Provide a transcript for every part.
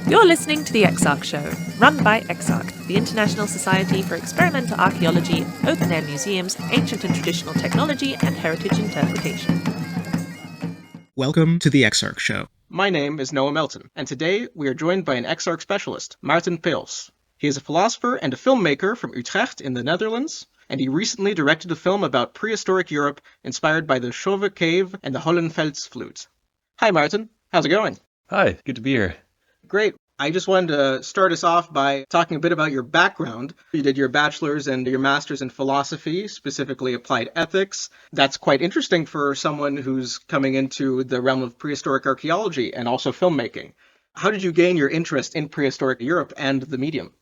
You're listening to the EXARC Show, run by EXARC, the International Society for Experimental Archaeology, Open-Air Museums, Ancient and Traditional Technology, and Heritage Interpretation. Welcome to the EXARC Show. My name is Noah Melton, and today we are joined by an EXARC specialist, Maarten Peels. He is a philosopher and a filmmaker from Utrecht in the Netherlands, and he recently directed a film about prehistoric Europe inspired by the Chauvet Cave and the Hollenfelsvloed. Hi Maarten, how's it going? Hi, good to be here. Great. I just wanted to start us off by talking a bit about your background. You did your bachelor's and your master's in philosophy, specifically applied ethics. That's quite interesting for someone who's coming into the realm of prehistoric archaeology and also filmmaking. How did you gain your interest in prehistoric Europe and the medium?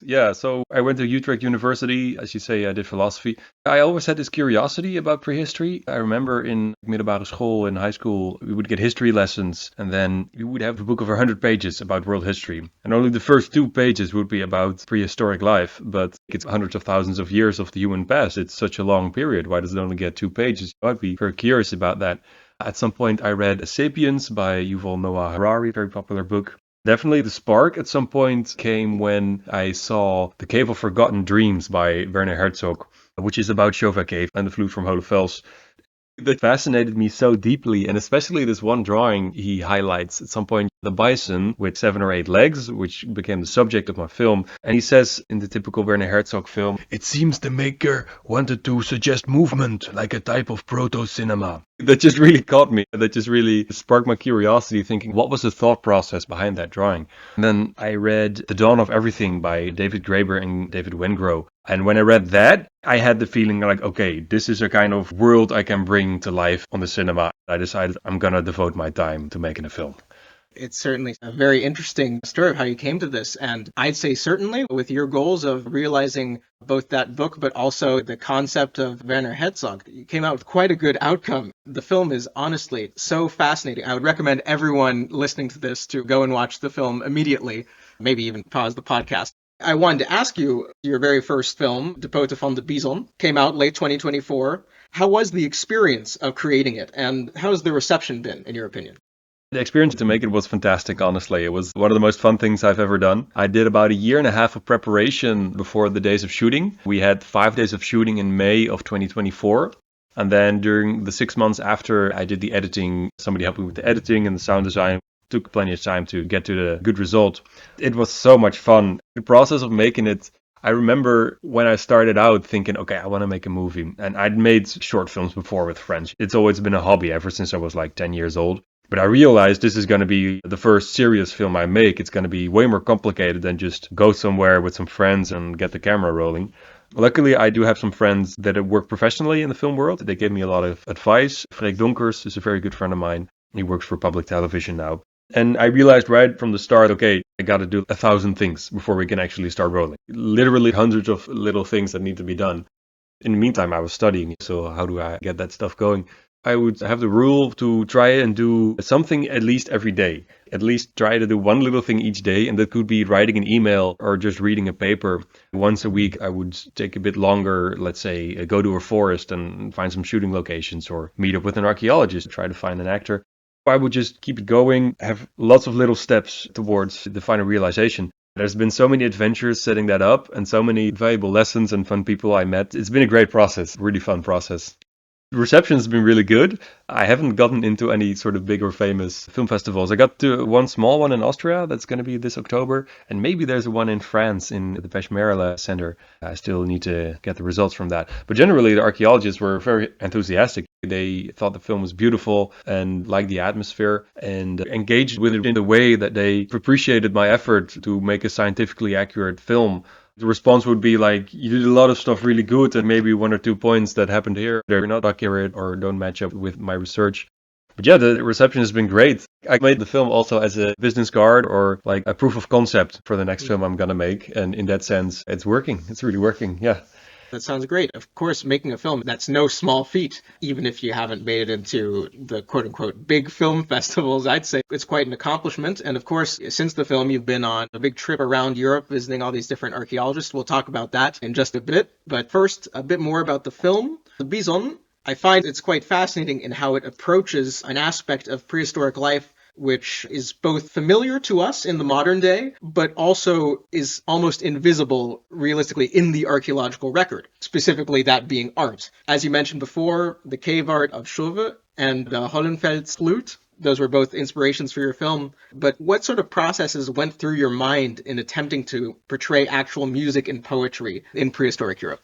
Yeah, so I went to Utrecht University. As you say, I did philosophy. I always had this curiosity about prehistory. I remember in middelbare school, in high school, we would get history lessons, and then we would have a book of 100 pages about world history. And only the first 2 pages would be about prehistoric life, but it's hundreds of thousands of years of the human past. It's such a long period. Why does it only get 2 pages? I'd be very curious about that. At some point, I read Sapiens by Yuval Noah Harari, very popular book. Definitely the spark at some point came when I saw The Cave of Forgotten Dreams by Werner Herzog, which is about Chauvet Cave and the Vloed from Holefels. That fascinated me so deeply, and especially this one drawing he highlights at some point, the bison with 7 or 8 legs, which became the subject of my film. And he says in the typical Werner Herzog film, "It seems the maker wanted to suggest movement like a type of proto-cinema." That just really caught me. That just really sparked my curiosity, thinking, what was the thought process behind that drawing? And then I read The Dawn of Everything by David Graeber and David Wengrow. And when I read that, I had the feeling like, okay, this is a kind of world I can bring to life on the cinema. I decided I'm going to devote my time to making a film. It's certainly a very interesting story of how you came to this, and I'd say certainly with your goals of realizing both that book but also the concept of Werner Herzog, you came out with quite a good outcome. The film is honestly so fascinating. I would recommend everyone listening to this to go and watch the film immediately, maybe even pause the podcast. I wanted to ask you, your very first film, De Poten van de Bison, came out late 2024. How was the experience of creating it, and how has the reception been, in your opinion? The experience to make it was fantastic, honestly. It was one of the most fun things I've ever done. I did about 1.5 years of preparation before the days of shooting. We had 5 days of shooting in May of 2024. And then during the 6 months after I did the editing, somebody helped me with the editing and the sound design. Took plenty of time to get to the good result. It was so much fun. The process of making it, I remember when I started out thinking, okay, I want to make a movie. And I'd made short films before with friends. It's always been a hobby ever since I was like 10 years old. But I realized this is going to be the first serious film I make. It's going to be way more complicated than just go somewhere with some friends and get the camera rolling. Luckily, I do have some friends that work professionally in the film world. They gave me a lot of advice. Freek Donkers is a very good friend of mine. He works for public television now. And I realized right from the start, okay, I got to do 1,000 things before we can actually start rolling. Literally hundreds of little things that need to be done. In the meantime, I was studying. So how do I get that stuff going? I would have the rule to try and do something at least every day. At least try to do one little thing each day. And that could be writing an email or just reading a paper. Once a week, I would take a bit longer, let's say, go to a forest and find some shooting locations or meet up with an archaeologist, try to find an actor. I would just keep it going, have lots of little steps towards the final realization. There's been so many adventures setting that up and so many valuable lessons and fun people I met. It's been a great process, really fun process. The reception has been really good. I haven't gotten into any sort of big or famous film festivals. I got to one small one in Austria that's going to be this October. And maybe there's one in France in the Peshmerga Center. I still need to get the results from that. But generally, the archaeologists were very enthusiastic. They thought the film was beautiful and liked the atmosphere and engaged with it in a way that they appreciated my effort to make a scientifically accurate film. The response would be like, you did a lot of stuff really good and maybe 1 or 2 points that happened here, they're not accurate or don't match up with my research. But yeah, the reception has been great. I made the film also as a business card or like a proof of concept for the next film I'm going to make. And in that sense, it's working. It's really working. Yeah. That sounds great. Of course, making a film, that's no small feat, even if you haven't made it into the quote-unquote big film festivals. I'd say it's quite an accomplishment. And of course, since the film, you've been on a big trip around Europe, visiting all these different archaeologists. We'll talk about that in just a bit. But first, a bit more about the film. The Bizon, I find it's quite fascinating in how it approaches an aspect of prehistoric life which is both familiar to us in the modern day, but also is almost invisible realistically in the archaeological record, specifically that being art. As you mentioned before, the cave art of Chauvet and Hollenfeld's flute, those were both inspirations for your film. But what sort of processes went through your mind in attempting to portray actual music and poetry in prehistoric Europe?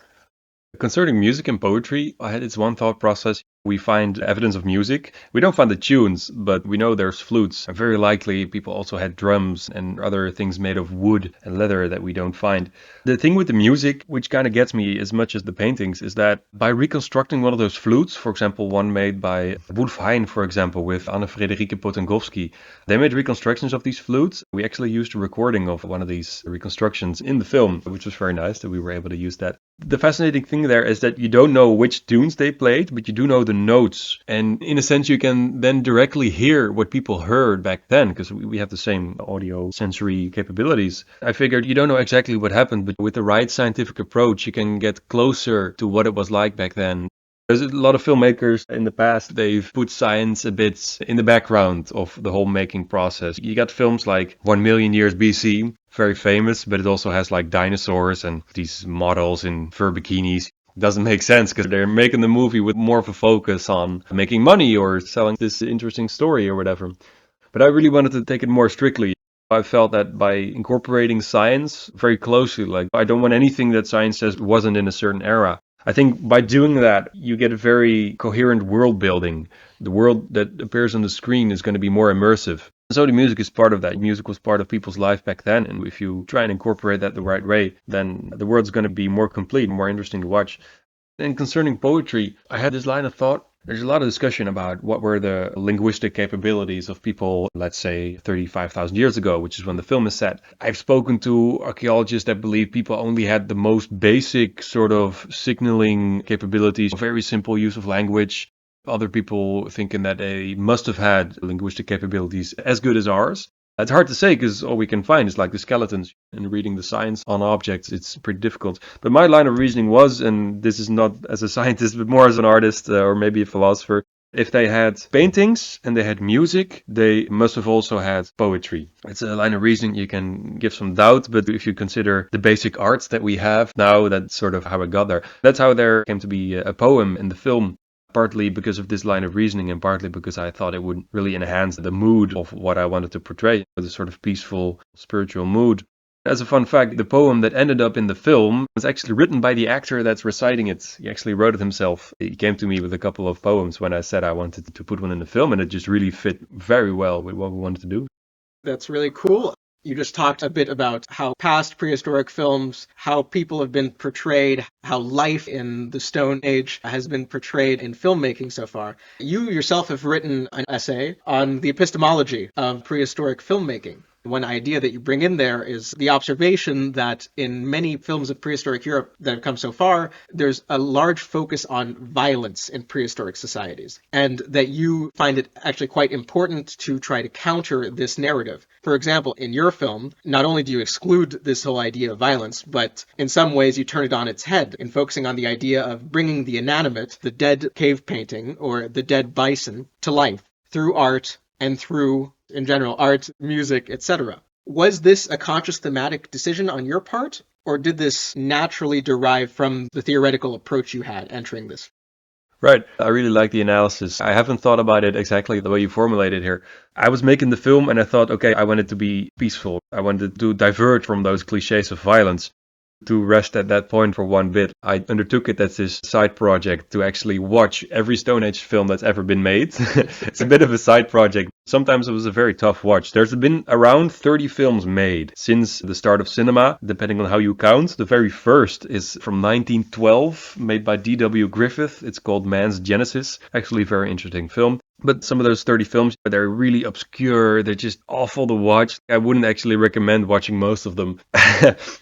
Concerning music and poetry, I had this one thought process. We find evidence of music. We don't find the tunes, but we know there's flutes. And very likely people also had drums and other things made of wood and leather that we don't find. The thing with the music, which kind of gets me as much as the paintings, is that by reconstructing one of those flutes, for example, one made by Wolf Hein, for example, with Anne-Frederike Potengowski, they made reconstructions of these flutes. We actually used a recording of one of these reconstructions in the film, which was very nice that we were able to use that. The fascinating thing there is that you don't know which tunes they played, but you do know the notes. And in a sense, you can then directly hear what people heard back then, because we have the same audio sensory capabilities. I figured you don't know exactly what happened, but with the right scientific approach, you can get closer to what it was like back then. There's a lot of filmmakers in the past, they've put science a bit in the background of the whole making process. You got films like 1 million years BC, very famous, but it also has like dinosaurs and these models in fur bikinis. Doesn't make sense because they're making the movie with more of a focus on making money or selling this interesting story or whatever. But I really wanted to take it more strictly. I felt that by incorporating science very closely, like I don't want anything that science says wasn't in a certain era. I think by doing that, you get a very coherent world building. The world that appears on the screen is going to be more immersive. So the music is part of that. Music was part of people's life back then. And if you try and incorporate that the right way, then the world's going to be more complete, more interesting to watch. And concerning poetry, I had this line of thought. There's a lot of discussion about what were the linguistic capabilities of people, let's say 35,000 years ago, which is when the film is set. I've spoken to archaeologists that believe people only had the most basic sort of signaling capabilities, very simple use of language. Other people thinking that they must have had linguistic capabilities as good as ours. It's hard to say because all we can find is like the skeletons, and reading the science on objects, it's pretty difficult. But my line of reasoning was, and this is not as a scientist, but more as an artist or maybe a philosopher, if they had paintings and they had music, they must have also had poetry. It's a line of reasoning you can give some doubt, but if you consider the basic arts that we have now, that's sort of how it got there. That's how there came to be a poem in the film. Partly because of this line of reasoning and partly because I thought it would really enhance the mood of what I wanted to portray, the sort of peaceful, spiritual mood. As a fun fact, the poem that ended up in the film was actually written by the actor that's reciting it. He actually wrote it himself. He came to me with a couple of poems when I said I wanted to put one in the film, and it just really fit very well with what we wanted to do. That's really cool. You just talked a bit about how past prehistoric films, how people have been portrayed, how life in the Stone Age has been portrayed in filmmaking so far. You yourself have written an essay on the epistemology of prehistoric filmmaking. One idea that you bring in there is the observation that in many films of prehistoric Europe that have come so far, there's a large focus on violence in prehistoric societies, and that you find it actually quite important to try to counter this narrative. For example, in your film, not only do you exclude this whole idea of violence, but in some ways you turn it on its head in focusing on the idea of bringing the inanimate, the dead cave painting or the dead bison, to life through art and through, in general, art, music, etc. Was this a conscious thematic decision on your part, or did this naturally derive from the theoretical approach you had entering this? Right. I really like the analysis. I haven't thought about it exactly the way you formulated here. I was making the film and I thought, okay, I wanted to be peaceful. I wanted to divert from those cliches of violence. To rest at that point for one bit, I undertook it as this side project to actually watch every Stone Age film that's ever been made. It's a bit of a side project. Sometimes it was a very tough watch. There's been around 30 films made since the start of cinema, depending on how you count. The very first is from 1912, made by D.W. Griffith. It's called Man's Genesis. Actually a very interesting film. But some of those 30 films, they're really obscure. They're just awful to watch. I wouldn't actually recommend watching most of them.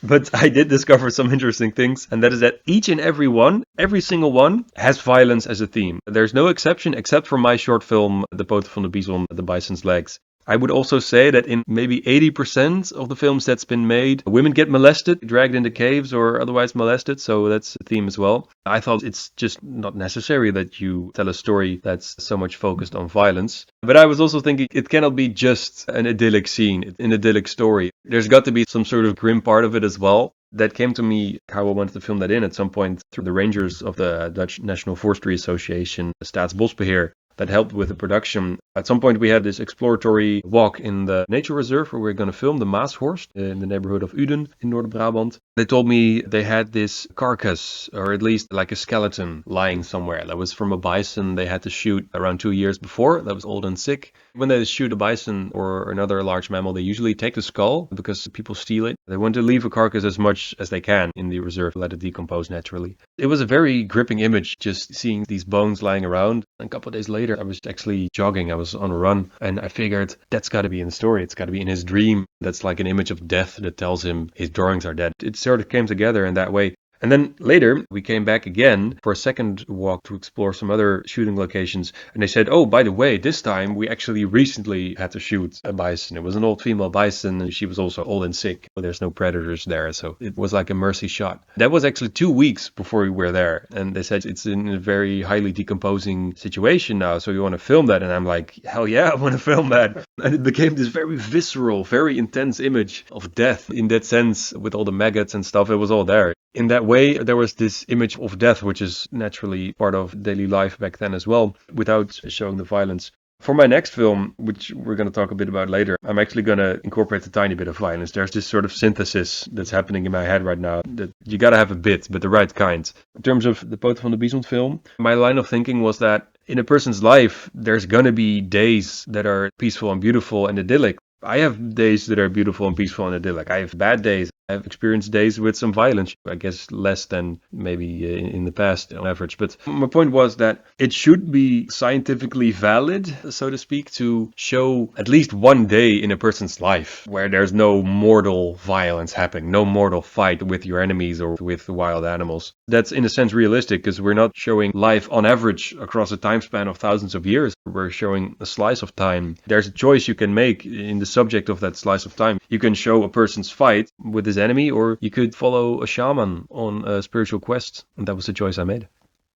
But I did discover some interesting things. And that is that each and every one, every single one, has violence as a theme. There's no exception except for my short film, The Poten from the Bizon, The Bison's Legs. I would also say that in maybe 80% of the films that's been made, women get molested, dragged into caves or otherwise molested. So that's a theme as well. I thought it's just not necessary that you tell a story that's so much focused on violence. But I was also thinking it cannot be just an idyllic scene, an idyllic story. There's got to be some sort of grim part of it as well. That came to me how I wanted to film that in at some point through the rangers of the Dutch National Forestry Association, Staatsbosbeheer, that helped with the production. At some point we had this exploratory walk in the nature reserve where we are going to film the Maashorst in the neighborhood of Uden in Northern Brabant. They told me they had this carcass, or at least like a skeleton, lying somewhere. That was from a bison they had to shoot around 2 years before. That was old and sick. When they shoot a bison or another large mammal, they usually take the skull because people steal it. They want to leave a carcass as much as they can in the reserve, let it decompose naturally. It was a very gripping image, just seeing these bones lying around. A couple of days later, I was actually jogging. I was on a run, and I figured that's got to be in the story. It's got to be in his dream. That's like an image of death that tells him his drawings are dead. It sort of came together in that way. And then later, we came back again for a second walk to explore some other shooting locations. And they said, oh, by the way, this time we actually recently had to shoot a bison. It was an old female bison, and she was also old and sick. There's no predators there, so it was like a mercy shot. That was actually 2 weeks before we were there. And they said it's in a very highly decomposing situation now, so you want to film that? And I'm like, hell yeah, I want to film that. And it became this very visceral, very intense image of death in that sense, with all the maggots and stuff. It was all there. In that way, there was this image of death, which is naturally part of daily life back then as well, without showing the violence. For my next film, which we're going to talk a bit about later, I'm actually going to incorporate a tiny bit of violence. There's this sort of synthesis that's happening in my head right now that you got to have a bit, but the right kind. In terms of the Poten van de Bizon film, my line of thinking was that in a person's life, there's going to be days that are peaceful and beautiful and idyllic. I have days that are beautiful and peaceful and idyllic. I have bad days. I've experienced days with some violence, I guess less than maybe in the past on average. But my point was that it should be scientifically valid, so to speak, to show at least one day in a person's life where there's no mortal violence happening, no mortal fight with your enemies or with wild animals. That's in a sense realistic because we're not showing life on average across a time span of thousands of years. We're showing a slice of time. There's a choice you can make in the subject of that slice of time. You can show a person's fight with his enemy, or you could follow a shaman on a spiritual quest. And that was the choice I made.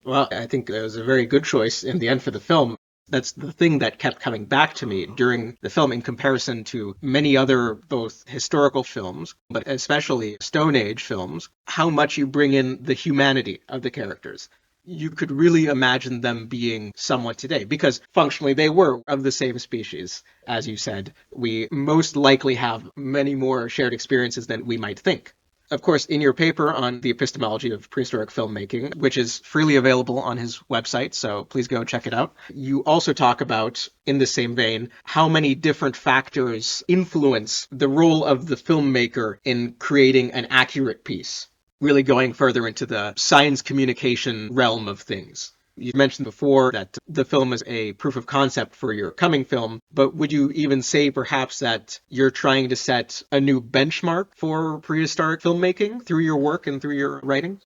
Well, I think it was a very good choice in the end for the film. That's the thing that kept coming back to me during the film in comparison to many other both historical films, but especially Stone Age films, how much you bring in the humanity of the characters. You could really imagine them being somewhat today, because functionally they were of the same species. As you said, we most likely have many more shared experiences than we might think. Of course, in your paper on the epistemology of prehistoric filmmaking, which is freely available on his website, so please go check it out, you also talk about, in the same vein, how many different factors influence the role of the filmmaker in creating an accurate piece. Really going further into the science communication realm of things. You mentioned before that the film is a proof of concept for your coming film, but would you even say perhaps that you're trying to set a new benchmark for prehistoric filmmaking through your work and through your writing?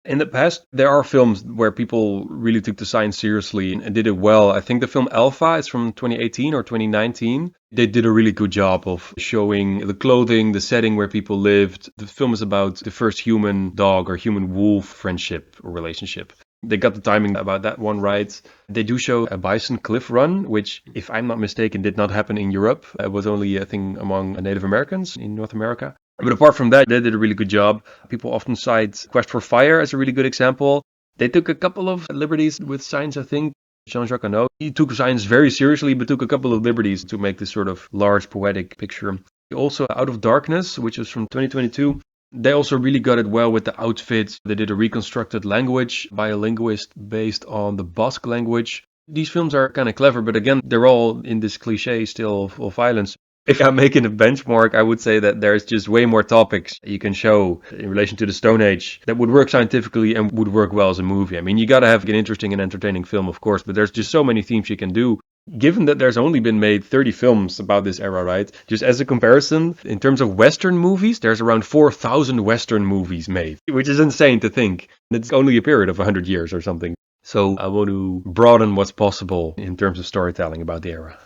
In the past, there are films where people really took the science seriously and did it well. I think the film Alpha is from 2018 or 2019. They did a really good job of showing the clothing, the setting where people lived. The film is about the first human dog or human wolf friendship or relationship. They got the timing about that one right. They do show a bison cliff run, which, if I'm not mistaken, did not happen in Europe. It was only a thing among Native Americans in North America. But apart from that, they did a really good job. People often cite Quest for Fire as a really good example. They took a couple of liberties with science, I think. Jean-Jacques Annaud, he took science very seriously, but took a couple of liberties to make this sort of large poetic picture. Also, Out of Darkness, which was from 2022, they also really got it well with the outfits. They did a reconstructed language by a linguist based on the Basque language. These films are kind of clever, but again, they're all in this cliche still of violence. If I'm making a benchmark, I would say that there's just way more topics you can show in relation to the Stone Age that would work scientifically and would work well as a movie. I mean, you got to have an interesting and entertaining film, of course, but there's just so many themes you can do. Given that there's only been made 30 films about this era, right? Just as a comparison, in terms of Western movies, there's around 4,000 Western movies made, which is insane to think. It's only a period of 100 years or something. So I want to broaden what's possible in terms of storytelling about the era.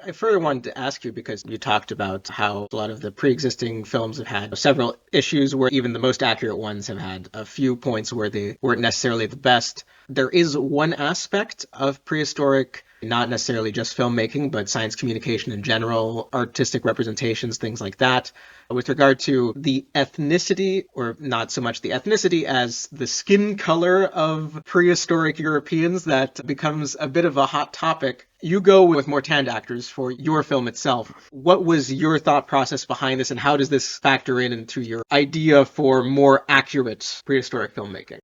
I further wanted to ask you, because you talked about how a lot of the pre-existing films have had several issues where even the most accurate ones have had a few points where they weren't necessarily the best. There is one aspect of prehistoric, not necessarily just filmmaking, but science communication in general, artistic representations, things like that, with regard to the ethnicity, or not so much the ethnicity as the skin color of prehistoric Europeans, that becomes a bit of a hot topic. You go with more tanned actors for your film itself. What was your thought process behind this, and how does this factor into your idea for more accurate prehistoric filmmaking?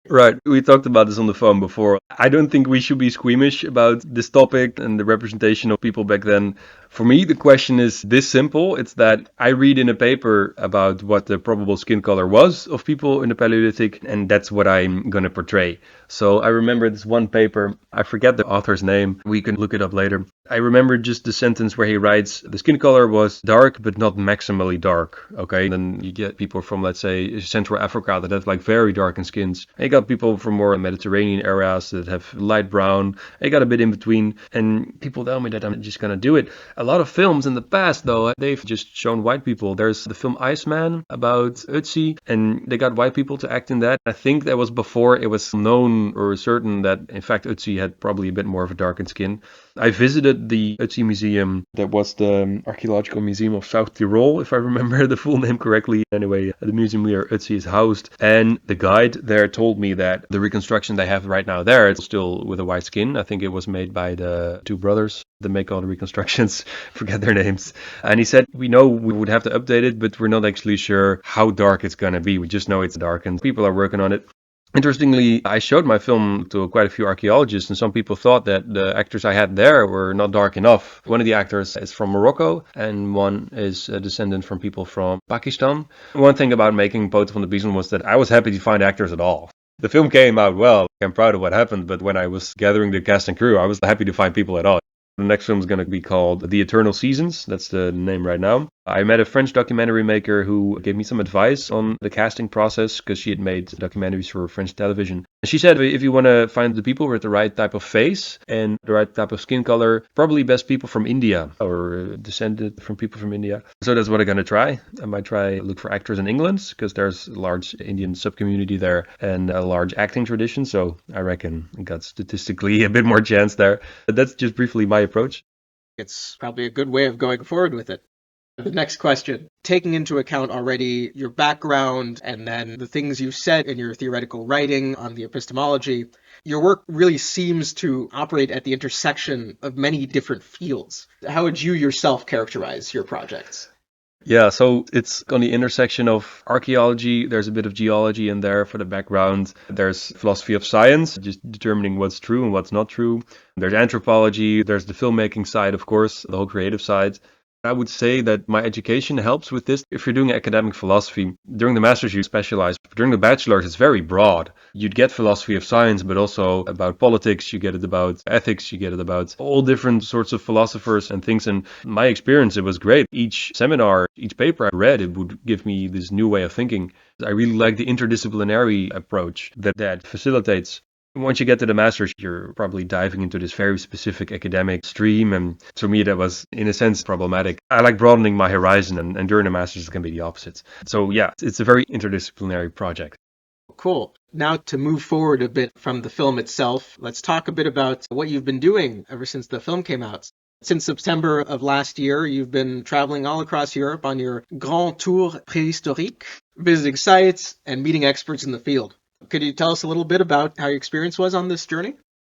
Right, we talked about this on the phone before. I don't think we should be squeamish about this topic and the representation of people back then. For me, the question is this simple. It's that I read in a paper about what the probable skin color was of people in the Paleolithic, and that's what I'm going to portray. So I remember this one paper, I forget the author's name, we can look it up later. I remember just the sentence where he writes, the skin color was dark, but not maximally dark. Okay, then you get people from, let's say, Central Africa that have like very darkened skins. And you got people from more Mediterranean areas that have light brown. You got a bit in between, and people tell me that I'm just going to do it. A lot of films in the past, though, they've just shown white people. There's the film Iceman about Ötzi, and they got white people to act in that. I think that was before it was known or certain that, in fact, Ötzi had probably a bit more of a darkened skin. I visited the Ötzi Museum. That was the Archaeological Museum of South Tyrol, if I remember the full name correctly. Anyway, the museum where Ötzi is housed. And the guide there told me that the reconstruction they have right now there is still with a white skin. I think it was made by the two brothers that make all the reconstructions. Forget their names. And he said, we know we would have to update it, but we're not actually sure how dark it's going to be. We just know it's darkened. People are working on it. Interestingly, I showed my film to quite a few archaeologists, and some people thought that the actors I had there were not dark enough. One of the actors is from Morocco, and one is a descendant from people from Pakistan. One thing about making Poten van de Bison was that I was happy to find actors at all. The film came out well. I'm proud of what happened, but when I was gathering the cast and crew, I was happy to find people at all. The next film is going to be called The Eternal Seasons. That's the name right now. I met a French documentary maker who gave me some advice on the casting process because she had made documentaries for French television. And she said if you want to find the people with the right type of face and the right type of skin color, probably best people from India or descended from people from India. So that's what I'm going to try. I might try look for actors in England because there's a large Indian sub-community there and a large acting tradition. So I reckon I got statistically a bit more chance there. But that's just briefly my approach. It's probably a good way of going forward with it. The next question, taking into account already your background and then the things you said in your theoretical writing on the epistemology, your work really seems to operate at the intersection of many different fields. How would you yourself characterize your projects? Yeah, so it's on the intersection of archaeology. There's a bit of geology in there for the background. There's philosophy of science, just determining what's true and what's not true. There's anthropology. There's the filmmaking side, of course, the whole creative side. I would say that my education helps with this. If you're doing academic philosophy, during the master's you specialize. During the bachelor's it's very broad. You'd get philosophy of science, but also about politics, you get it about ethics, you get it about all different sorts of philosophers and things. And my experience, it was great. Each seminar, each paper I read, it would give me this new way of thinking. I really like the interdisciplinary approach that facilitates. Once you get to the master's, you're probably diving into this very specific academic stream. And to me, that was, in a sense, problematic. I like broadening my horizon, and during the master's, it can be the opposite. So yeah, it's a very interdisciplinary project. Cool. Now to move forward a bit from the film itself, let's talk a bit about what you've been doing ever since the film came out. Since September of last year, you've been traveling all across Europe on your Grand Tour Préhistorique, visiting sites and meeting experts in the field. Could you tell us a little bit about how your experience was on this journey?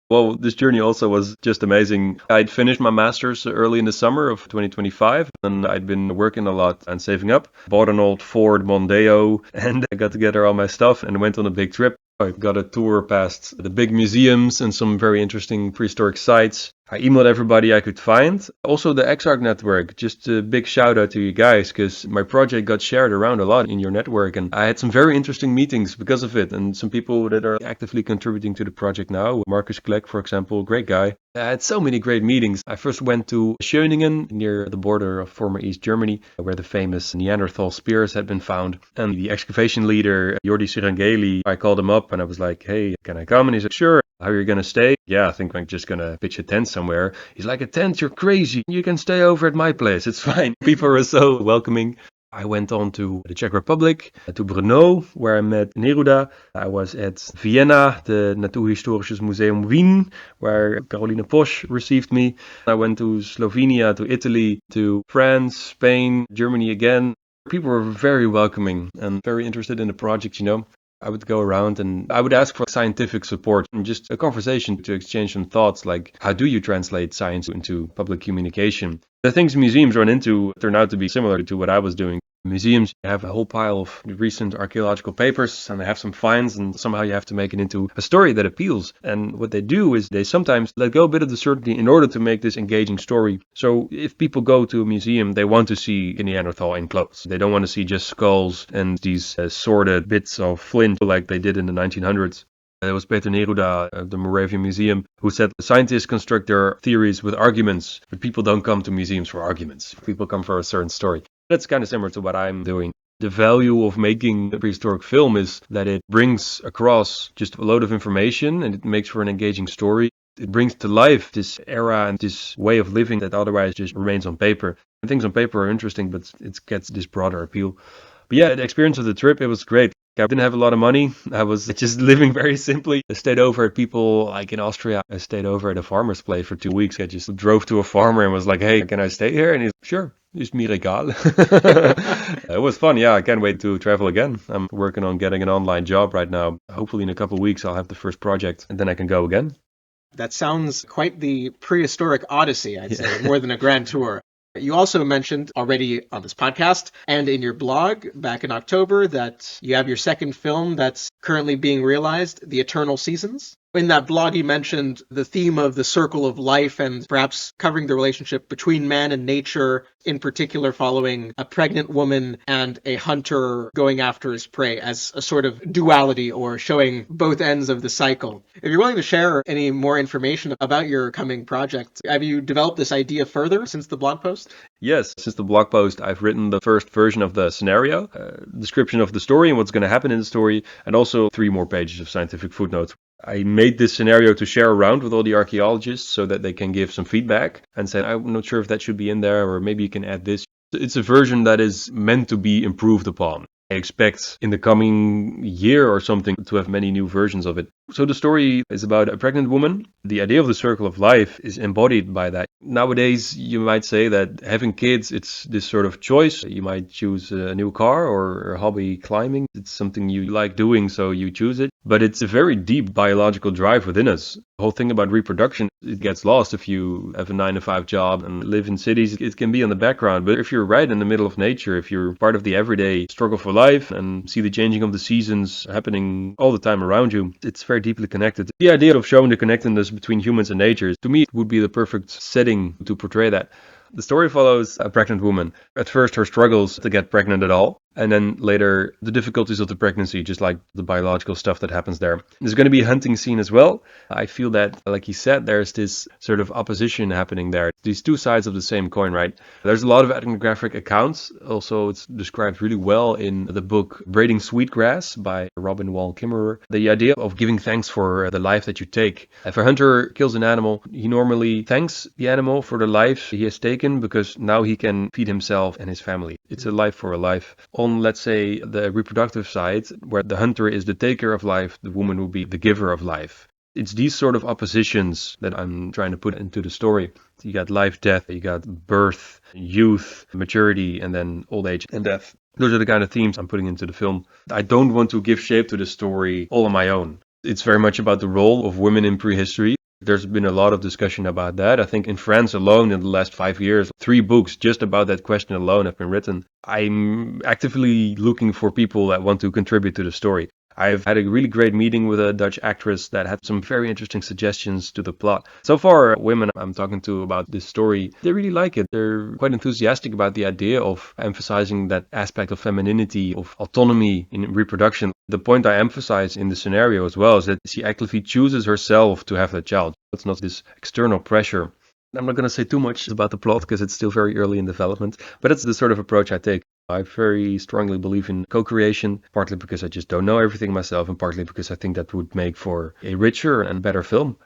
Well, this journey also was just amazing. I'd finished my master's early in the summer of 2025, and I'd been working a lot and saving up. Bought an old Ford Mondeo, and I got together all my stuff and went on a big trip. I got a tour past the big museums and some very interesting prehistoric sites. I emailed everybody I could find. Also the EXARC network, just a big shout out to you guys because my project got shared around a lot in your network and I had some very interesting meetings because of it and some people that are actively contributing to the project now. Marcus Kleck, for example, great guy. I had so many great meetings. I first went to Schöningen near the border of former East Germany where the famous Neanderthal spears had been found. And the excavation leader, Jordi Sirangeli, I called him up and I was like, hey, can I come? And he said, sure. How you're going to stay? Yeah, I think I'm just going to pitch a tent somewhere. He's like, a tent? You're crazy. You can stay over at my place. It's fine. People are so welcoming. I went on to the Czech Republic, to Brno, where I met Neruda. I was at Vienna, the Natuurhistorisches Museum Wien, where Caroline Posch received me. I went to Slovenia, to Italy, to France, Spain, Germany again. People were very welcoming and very interested in the project, I would go around and I would ask for scientific support and just a conversation to exchange some thoughts, like how do you translate science into public communication? The things museums run into turn out to be similar to what I was doing. Museums have a whole pile of recent archaeological papers and they have some finds, and somehow you have to make it into a story that appeals. And what they do is they sometimes let go a bit of the certainty in order to make this engaging story. So if people go to a museum, they want to see a Neanderthal in clothes. They don't want to see just skulls and these sorted bits of flint like they did in the 1900s. There was Peter Neruda of the Moravian Museum who said scientists construct their theories with arguments, but people don't come to museums for arguments. People come for a certain story. That's kind of similar to what I'm doing. The value of making a prehistoric film is that it brings across just a load of information and it makes for an engaging story. It brings to life this era and this way of living that otherwise just remains on paper. And things on paper are interesting, but it gets this broader appeal. But yeah, the experience of the trip, it was great. I didn't have a lot of money. I was just living very simply. I stayed over at people like in Austria. I stayed over at a farmer's place for 2 weeks. I just drove to a farmer and was like, hey, can I stay here? And he's sure. Is mir egal. It was fun. Yeah, I can't wait to travel again. I'm working on getting an online job right now. Hopefully in a couple of weeks I'll have the first project and then I can go again. That sounds quite the prehistoric odyssey, I'd say, more than a grand tour. You also mentioned already on this podcast and in your blog back in October that you have your second film that's currently being realized, The Eternal Seasons. In that blog, you mentioned the theme of the circle of life and perhaps covering the relationship between man and nature, in particular following a pregnant woman and a hunter going after his prey as a sort of duality or showing both ends of the cycle. If you're willing to share any more information about your coming project, have you developed this idea further since the blog post? Yes, since the blog post, I've written the first version of the scenario, description of the story and what's going to happen in the story, and also 3 more pages of scientific footnotes. I made this scenario to share around with all the archaeologists so that they can give some feedback and say, I'm not sure if that should be in there, or maybe you can add this. It's a version that is meant to be improved upon. I expect in the coming year or something to have many new versions of it. So the story is about a pregnant woman. The idea of the circle of life is embodied by that. Nowadays, you might say that having kids, it's this sort of choice. You might choose a new car or a hobby climbing. It's something you like doing, so you choose it. But it's a very deep biological drive within us. The whole thing about reproduction, it gets lost if you have a 9-to-5 job and live in cities. It can be on the background. But if you're right in the middle of nature, if you're part of the everyday struggle for life and see the changing of the seasons happening all the time around you, it's very deeply connected. The idea of showing the connectedness between humans and nature, to me, it would be the perfect setting to portray that. The story follows a pregnant woman. At first, her struggles to get pregnant at all. And then later, the difficulties of the pregnancy, just like the biological stuff that happens there. There's going to be a hunting scene as well. I feel that, like you said, there's this sort of opposition happening there. These two sides of the same coin, right? There's a lot of ethnographic accounts. Also, it's described really well in the book Braiding Sweetgrass by Robin Wall Kimmerer. The idea of giving thanks for the life that you take. If a hunter kills an animal, he normally thanks the animal for the life he has taken because now he can feed himself and his family. It's a life for a life. On, let's say, the reproductive side, where the hunter is the taker of life, the woman will be the giver of life. It's these sort of oppositions that I'm trying to put into the story. You got life, death, you got birth, youth, maturity, and then old age and death. Those are the kind of themes I'm putting into the film. I don't want to give shape to the story all on my own. It's very much about the role of women in prehistory. There's been a lot of discussion about that. I think in France alone in the last 5 years, 3 books just about that question alone have been written. I'm actively looking for people that want to contribute to the story. I've had a really great meeting with a Dutch actress that had some very interesting suggestions to the plot. So far, women I'm talking to about this story, they really like it. They're quite enthusiastic about the idea of emphasizing that aspect of femininity, of autonomy in reproduction. The point I emphasize in the scenario as well is that she actively chooses herself to have that child. It's not this external pressure. I'm not going to say too much about the plot because it's still very early in development, but it's the sort of approach I take. I very strongly believe in co-creation, partly because I just don't know everything myself, and partly because I think that would make for a richer and better film.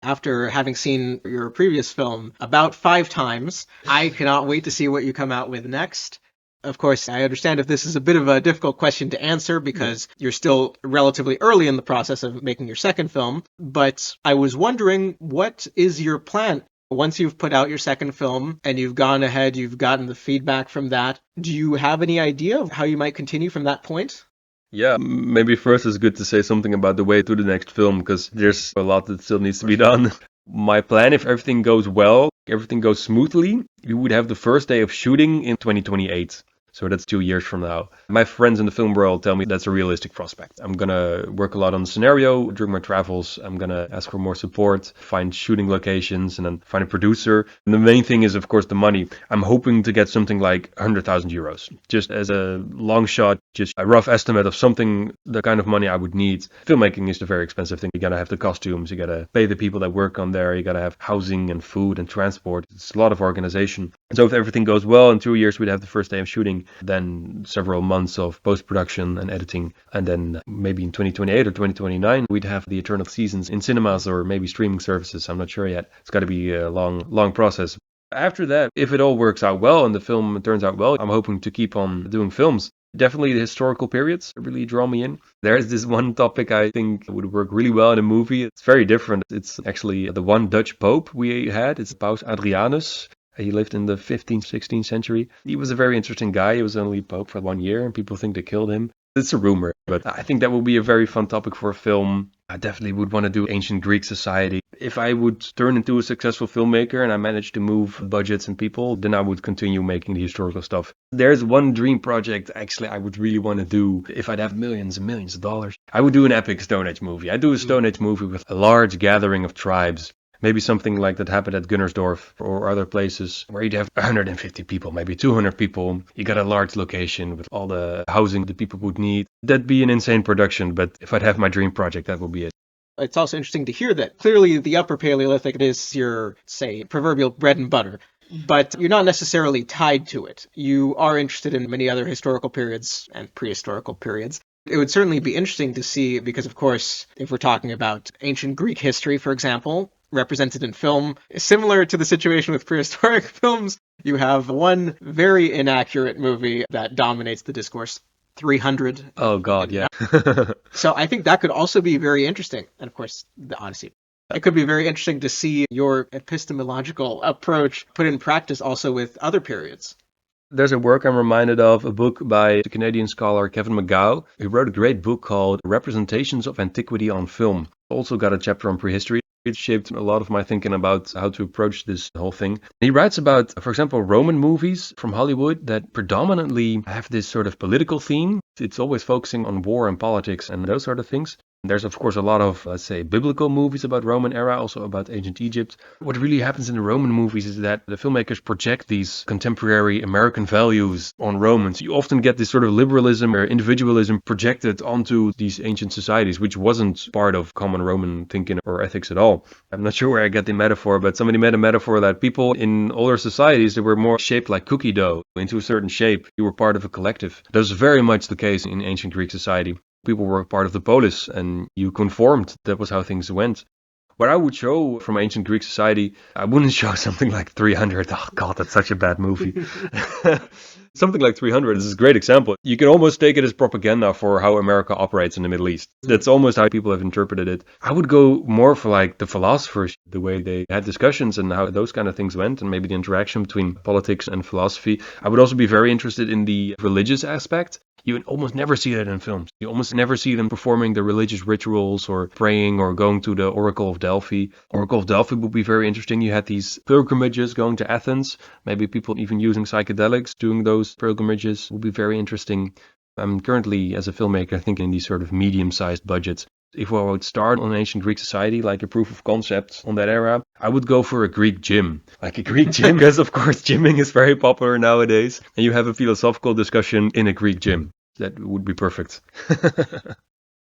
After having seen your previous film about 5 times, I cannot wait to see what you come out with next. Of course, I understand if this is a bit of a difficult question to answer because you're still relatively early in the process of making your second film, but I was wondering, what is your plan? Once you've put out your second film and you've gone ahead, you've gotten the feedback from that, do you have any idea of how you might continue from that point? Yeah, maybe first it's good to say something about the way to the next film, because there's a lot that still needs to be done. My plan, if everything goes well, everything goes smoothly, we would have the first day of shooting in 2028. So that's 2 years from now. My friends in the film world tell me that's a realistic prospect. I'm going to work a lot on the scenario during my travels. I'm going to ask for more support, find shooting locations, and then find a producer. And the main thing is, of course, the money. I'm hoping to get something like 100,000 euros. Just as a long shot, just a rough estimate of something, the kind of money I would need. Filmmaking is a very expensive thing. You got to have the costumes. You got to pay the people that work on there. You got to have housing and food and transport. It's a lot of organization. So if everything goes well, in 2 years, we'd have the first day of shooting. Then several months of post-production and editing, and then maybe in 2028 or 2029 we'd have the eternal seasons in cinemas or maybe streaming services. I'm not sure yet. It's got to be a long process. After that, if it all works out well and the film turns out well, I'm hoping to keep on doing films. Definitely the historical periods really draw me in. There's this one topic I think would work really well in a movie. It's very different. It's actually the one Dutch Pope we had. It's Paus Adrianus. He lived in the 15th, 16th century. He was a very interesting guy. He was only Pope for 1 year, and people think they killed him. It's a rumor, but I think that would be a very fun topic for a film. I definitely would want to do ancient Greek society. If I would turn into a successful filmmaker and I managed to move budgets and people, then I would continue making the historical stuff. There's one dream project actually I would really want to do if I'd have millions and millions of dollars. I would do an epic Stone Age movie. I'd do a Stone Age movie with a large gathering of tribes. Maybe something like that happened at Gunnersdorf or other places where you'd have 150 people, maybe 200 people. You got a large location with all the housing the people would need. That'd be an insane production, but if I'd have my dream project, that would be it. It's also interesting to hear that clearly the Upper Paleolithic is your, say, proverbial bread and butter, but you're not necessarily tied to it. You are interested in many other historical periods and prehistorical periods. It would certainly be interesting to see because, of course, if we're talking about ancient Greek history, for example, represented in film, similar to the situation with prehistoric films, you have one very inaccurate movie that dominates the discourse, 300. Oh, God, yeah. So I think that could also be very interesting. And, of course, the Odyssey. It could be very interesting to see your epistemological approach put in practice also with other periods. There's a work I'm reminded of, a book by the Canadian scholar Kevin McGow. He wrote a great book called Representations of Antiquity on Film. Also got a chapter on prehistory. It shaped a lot of my thinking about how to approach this whole thing. He writes about, for example, Roman movies from Hollywood that predominantly have this sort of political theme. It's always focusing on war and politics and those sort of things. There's, of course, a lot of, let's say, biblical movies about Roman era, also about ancient Egypt. What really happens in the Roman movies is that the filmmakers project these contemporary American values on Romans. You often get this sort of liberalism or individualism projected onto these ancient societies, which wasn't part of common Roman thinking or ethics at all. I'm not sure where I get the metaphor, but somebody made a metaphor that people in older societies, they were more shaped like cookie dough into a certain shape. You were part of a collective. That was very much the case in ancient Greek society. People were part of the polis and you conformed. That was how things went. What I would show from ancient Greek society, I wouldn't show something like 300. Oh God, that's such a bad movie. Something like 300 is a great example. You can almost take it as propaganda for how America operates in the Middle East. That's almost how people have interpreted it. I would go more for like the philosophers, the way they had discussions and how those kind of things went, and maybe the interaction between politics and philosophy. I would also be very interested in the religious aspect. You almost never see that in films. You almost never see them performing the religious rituals or praying or going to the Oracle of Delphi. Oracle of Delphi would be very interesting. You had these pilgrimages going to Athens. Maybe people even using psychedelics doing those pilgrimages would be very interesting. I'm currently, as a filmmaker, thinking in these sort of medium-sized budgets. If I would start on ancient Greek society, like a proof of concept on that era, I would go for a Greek gym. Like a Greek gym, because of course gymming is very popular nowadays. And you have a philosophical discussion in a Greek gym. That would be perfect.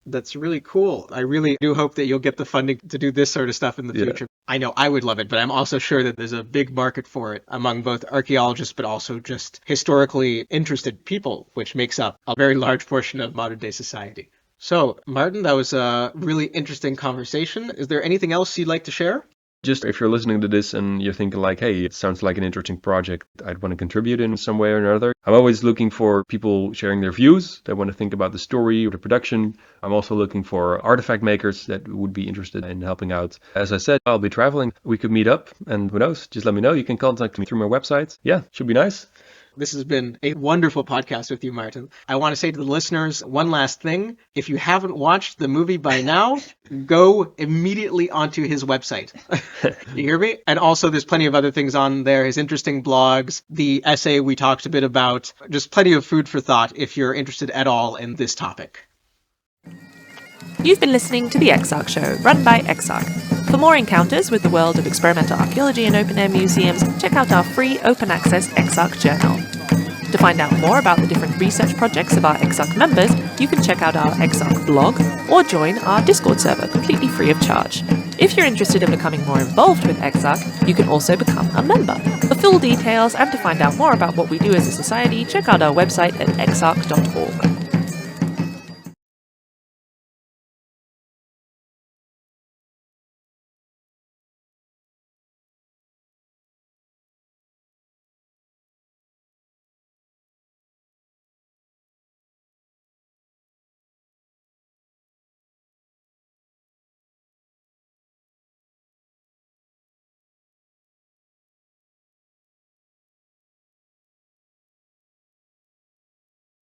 That's really cool. I really do hope that you'll get the funding to do this sort of stuff in the future. I know I would love it, but I'm also sure that there's a big market for it among both archaeologists, but also just historically interested people, which makes up a very large portion of modern day society. So, Maarten, that was a really interesting conversation. Is there anything else you'd like to share? Just if you're listening to this and you're thinking like, hey, it sounds like an interesting project, I'd want to contribute in some way or another. I'm always looking for people sharing their views that want to think about the story or the production. I'm also looking for artifact makers that would be interested in helping out. As I said, I'll be traveling. We could meet up, and who knows, just let me know. You can contact me through my website. Yeah, should be nice. This has been a wonderful podcast with you, Maarten. I want to say to the listeners one last thing. If you haven't watched the movie by now, go immediately onto his website. You hear me? And also there's plenty of other things on there, his interesting blogs, the essay we talked a bit about, just plenty of food for thought if you're interested at all in this topic. You've been listening to the EXARC Show, run by EXARC. For more encounters with the world of experimental archaeology and open-air museums, check out our free open-access EXARC journal. To find out more about the different research projects of our EXARC members, you can check out our EXARC blog or join our Discord server completely free of charge. If you're interested in becoming more involved with EXARC, you can also become a member. For full details and to find out more about what we do as a society, check out our website at exarc.org.